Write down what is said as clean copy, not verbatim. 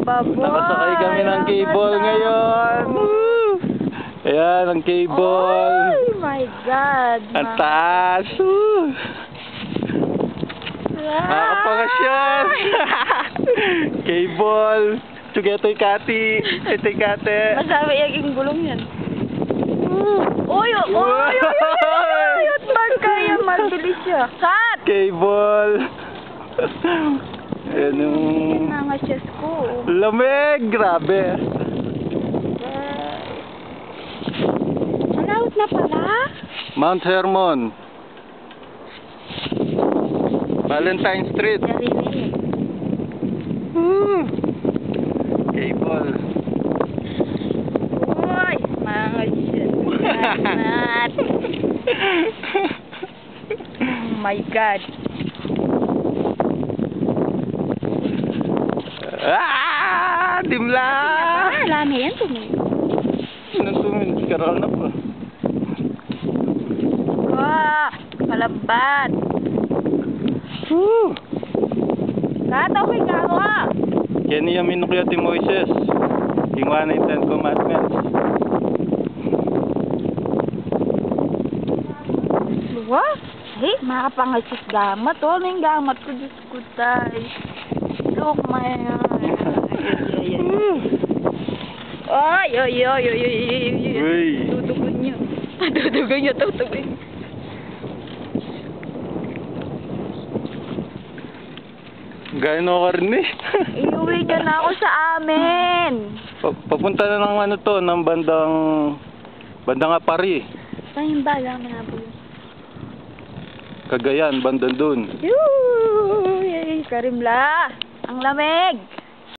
baboy. Nakasakay kami ng cable ngayon. Woo! Ayan, ang cable. Oh my God. Ang taas. Woo! Nakakapakasyon. Cable. Tugetoy kati. Ito'y kate. Masabi yung gulong yan. Oy! At magkaya mabilis siya. Cut! Cable. Ayan yung... Mga chest ko. Lamig. Grabe. Manawit na pala? Mount Hermon. Valentine Street. Narinig. Cable. Uy! Mga chest. Oh my God. Dimla! Lami yan tumingin. Anong tumingin? Karal na pa. Malabat. Katawi ka ka. Kaya minukya ti Moises. Ginawa na yung 10 Commandments. Luwa? Hey, makapangasis gamat. Ano yung gamat ko? Diyos ko tayo. Look, man. Ay. Tutugon nyo. Tutugon nyo. Gaya na ka rin eh. Iuwi niya na ako sa amin. Papunta na ng ano to, ng bandang Apari. Saan yung bala mo na po? Cagayan, bandang dun. Yuu! Karimla! Ang lamig!